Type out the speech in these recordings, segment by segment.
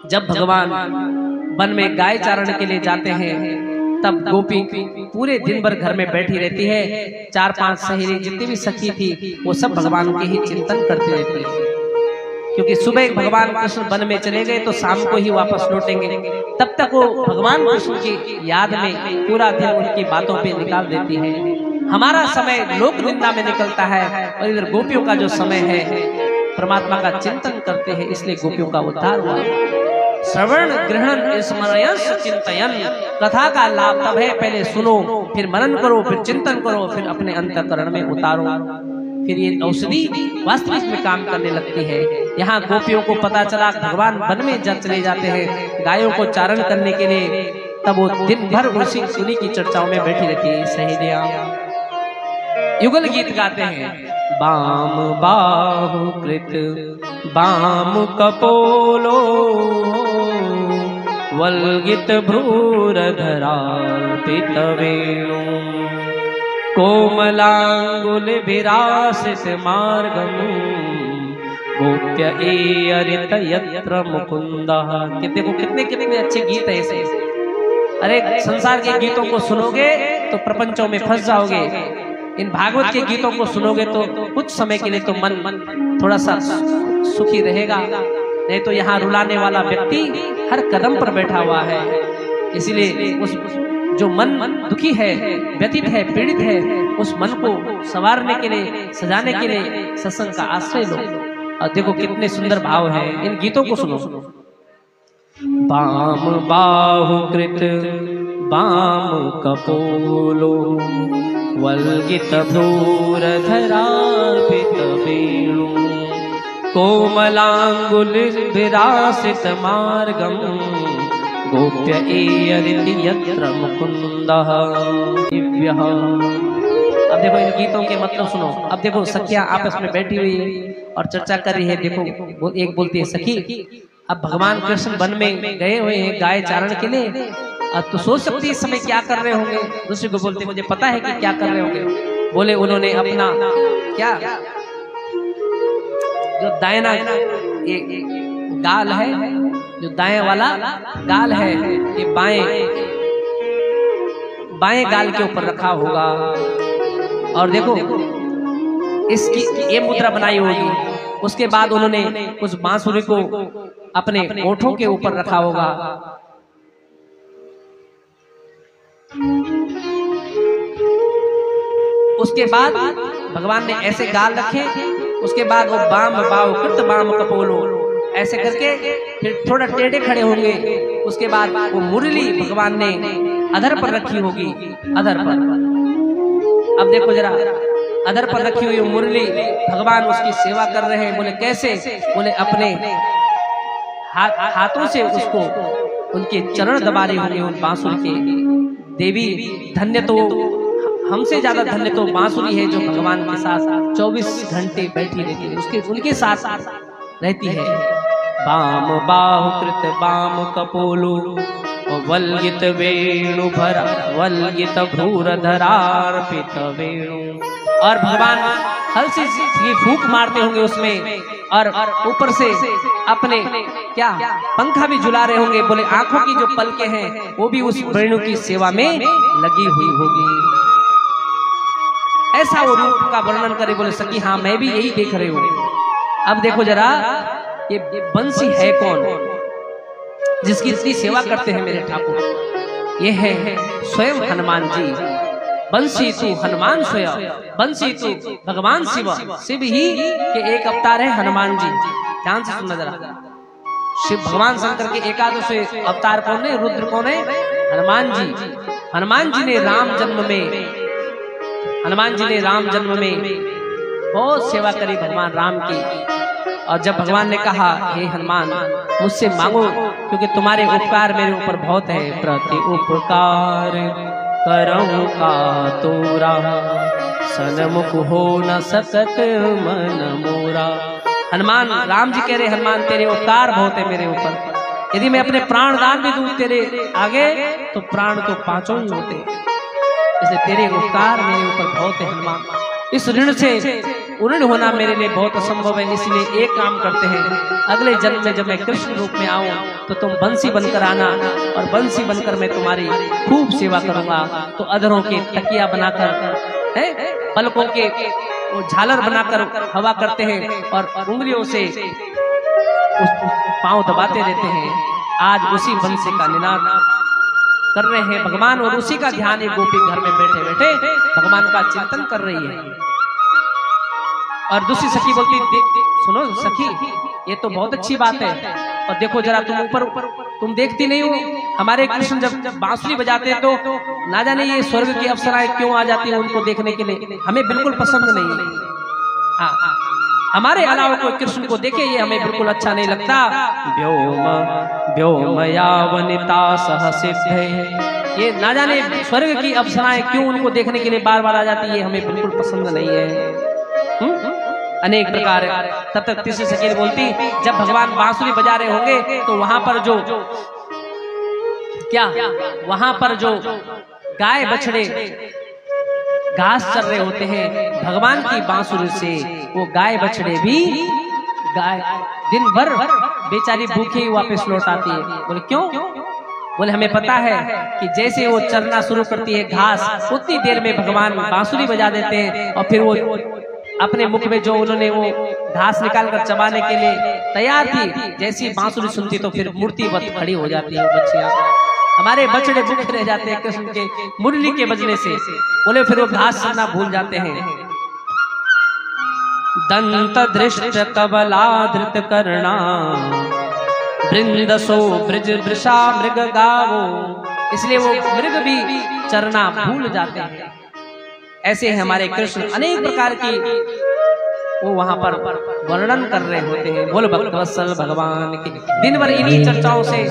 जब भगवान वन में गाय चारण के लिए जाते हैं तब गोपी पूरे दिन भर घर में बैठी रहती है। 4-5 सहेली जितनी भी सखी थी वो सब भगवान के ही चिंतन करती रहती है, क्योंकि सुबह भगवान कृष्ण वन में चले गए तो शाम को ही वापस लौटेंगे। तब तक वो भगवान कृष्ण की याद में पूरा दिन उनकी बातों पे निकाल देती है। हमारा समय लोक निंदा में निकलता है और इधर गोपियों का जो समय है परमात्मा का चिंतन करते हैं, इसलिए गोपियों का उद्धार हुआ। श्रवण ग्रहण स्मरण चिंतन, कथा का लाभ तब है पहले सुनो, फिर मनन करो, फिर चिंतन करो, फिर अपने अंतःकरण में उतारो, फिर ये औषधि वास्तविक में काम करने लगती है। यहाँ गोपियों को पता चला भगवान वन में जब चले जाते हैं गायों को चारण करने के लिए, तब वो दिन भर उन्हीं की चर्चाओं में बैठी रहती है। सहेलियां युगल गीत गाते हैं। बाम बाहु कृत बाम कपोलो, वल्गित भ्रूरधरा पितवेणु, कोमलांगुल विरासित मार्गम, गोप्य एयरित यत्र मुकुंदा। देखो कितने कितने अच्छे गीत है ऐसे। अरे संसार के गीतों को सुनोगे तो प्रपंचों में फंस जाओगे, इन भागवत के गीतों को सुनोगे तो कुछ समय के लिए तो मन थोड़ा सा सुखी रहेगा, नहीं तो यहाँ रुलाने वाला व्यक्ति हर कदम पर बैठा हुआ है। इसीलिए उस जो मन दुखी है, व्यथित है, पीड़ित है, उस मन को संवारने के लिए, सजाने के लिए सत्संग का आश्रय लो। और देखो कितने सुंदर भाव है, इन गीतों को सुनो। बाम बाहु कृत बाम कपोलो, वल्गित भ्रूरधरा पितवेणु, कोमलांगुल विरासित मार्गम, गोप्य एयरित यत्र मुकुंदः दिव्यः। अब देखो इन गीतों के मतलब सुनो। अब देखो सखियां आपस में बैठी हुई है और चर्चा कर रही है। देखो एक बोलती है सखी, अब भगवान कृष्ण वन में गए हुए हैं गाय चारण के लिए, अब तो सोच सकती है इस समय क्या कर रहे होंगे। दूसरे को बोलते मुझे पता है कि क्या कर रहे होंगे। बोले उन्होंने अपना क्या जो दायना ये गाल है, जो दाएं वाला गाल है, ये बाएं गाल के ऊपर रखा होगा। और देखो इसकी ये मुद्रा बनाई होगी। उसके बाद उन्होंने उस बांसुरी को अपने ओठों के ऊपर रखा होगा। उसके बाद भगवान ने ऐसे गाल रखे। उसके बाद वो बाम बाव कृत बाम कपोलो ऐसे करके फिर थोड़ा टेढ़े खड़े होंगे। उसके बाद वो मुरली भगवान ने अधर पर रखी होगी, अधर पर। अब देखो जरा, अधर पर रखी हुई मुरली, भगवान उसकी सेवा कर रहे हैं। बोले कैसे? बोले अपने हाथों से उसको उनके चरण दबा रहे होंगे उन बांसुरी के। देवी धन्य तो, हमसे ज्यादा धन्य तो बांसुरी है जो भगवान के साथ 24 घंटे बैठी रहती है, उसके उनके साथ रहती है। बाम बाहु कृत बाम कपोलो, वल्गित वेणु भरा वल्गित भ्रूरधरार्पित वेणु। और भगवान हल्की सी फूंक मारते होंगे उसमें, और ऊपर से अपने क्या पंखा भी झुला रहे होंगे। बोले आंखों की जो पलकें हैं वो भी उस वेणु की सेवा में लगी हुई होगी। ऐसा वो रूप का वर्णन करे। बोले सखी हाँ मैं भी यही देख रही हूँ। अब देखो जरा, ये बंसी है कौन जिसकी इतनी सेवा करते हैं मेरे ठाकुर? ये है स्वयं हनुमान जी। बंसी तू हनुमान स्वयं, बंसी तू भगवान शिव। शिव ही के एक अवतार है हनुमान जी। ध्यान से सुनना जरा। शिव भगवान शंकर के एकादश अवतार कौन है? रुद्र कौन है? हनुमान जी। हनुमान जी ने राम जन्म में बहुत सेवा करी भगवान राम की। और जब भगवान ने कहा हे हनुमान मुझसे मांगो क्योंकि तुम्हारे उपकार मेरे ऊपर बहुत है। प्रति उपकार करऊं का तोरा, सन्मुख हो न सकत मन मोरा। हनुमान, राम जी कह रहे हनुमान तेरे उपकार बहुत है मेरे ऊपर। यदि मैं अपने प्राण दान भी दूं तेरे आगे तो प्राण तो पांचों ही होते, इसलिए तेरे उपकार मेरे ऊपर बहुत है हनुमान। इस ऋण से उन्नत होना मेरे लिए बहुत असंभव है, इसलिए एक काम करते हैं, अगले जन्म में जब मैं कृष्ण रूप में आऊं तो तुम बंसी बनकर आना, और बंसी बनकर मैं तुम्हारी खूब सेवा करूंगा। तो अधरों के तकिया बनाकर, पलकों के झालर बनाकर हवा करते हैं और उंगलियों से उस पांव दबाते रहते हैं। आज उसी बंसी का निनाद कर रहे हैं भगवान, और उसी का ध्यान एक गोपी घर में बैठे बैठे भगवान का चिंतन कर रही है। और दूसरी सखी बोलती, सुनो सखी, ये तो बहुत अच्छी बात है, और देखो जरा तुम ऊपर तुम देखती नहीं हो, हमारे कृष्ण जब बांसुरी बजाते हैं तो ना जाने ये स्वर्ग की अप्सराएं क्यों आ जाती हैं उनको देखने के लिए, हमें बिल्कुल पसंद नहीं है। हाँ, हमारे अलावा कोई कृष्ण को देखे ये हमें बिल्कुल अच्छा नहीं लगता। व्योमया वनिता सह सिद्धे, ये ना जाने स्वर्ग की अप्सराएं क्यों उनको देखने के लिए बार बार आ जाती है, हमें बिल्कुल पसंद नहीं है। अनेक प्रकार। तब तक तीसरी सखी बोलती, जब भगवान बांसुरी बजा रहे होंगे तो वहां पर जो वहां पर जो गाय बछड़े घास चर रहे होते हैं, भगवान की बांसुरी से वो गाय बछड़े भी दिन भर बेचारी भूखी ही वापस लौट आती है। बोले क्यों? बोले हमें पता है कि जैसे वो चरना शुरू करती है घास, उतनी देर में भगवान बांसुरी बजा देते हैं, और फिर वो अपने मुख में जो उन्होंने वो घास निकाल कर चबाने के लिए तैयार थी, जैसी बांसुरी सुनती तो फिर मूर्तिवत खड़ी हो जाती है बच्चियां। हमारे बछड़े भूखे रह जाते हैं कृष्ण के मुरली के बजने से। बोले फिर वो घास चरना भूल जाते हैं। दंत दृष्ट कबला धृत करना, वृंदसो ब्रज वृषा मृग गावो, इसलिए वो मृग भी चरना भूल जाते हैं। ऐसे हमारे कृष्ण अनेक प्रकार की वो वहां पर वर्णन कर रहे होते हैं। बोल भक्तवत्सल भगवान की दिन भर इन्हीं चर्चाओं से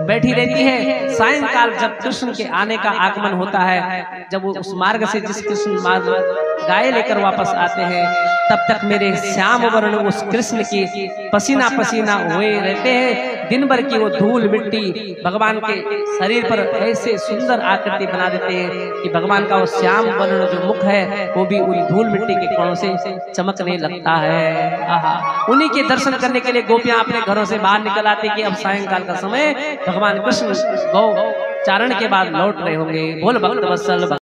बैठी रहती है। सायंकाल जब कृष्ण के आने का आगमन होता है, जब वो उस मार्ग से जिस कृष्ण मार्ग गाय लेकर वापस आते हैं, तब तक मेरे श्याम वर्ण उस कृष्ण की पसीना पसीना हुए रहते हैं। दिन भर की वो धूल मिट्टी भगवान के शरीर पर ऐसे सुंदर आकृति बना देते हैं कि भगवान का वो श्याम वर्ण जो मुख है वो भी उन धूल मिट्टी के कणों से चमकने लगता है। आहा, उन्हीं के दर्शन करने के लिए गोपियां अपने घरों से बाहर निकल आती कि अब सायंकाल का समय भगवान कृष्ण गौ चारण के बाद लौट रहे होंगे। बोल भक्तवत्सल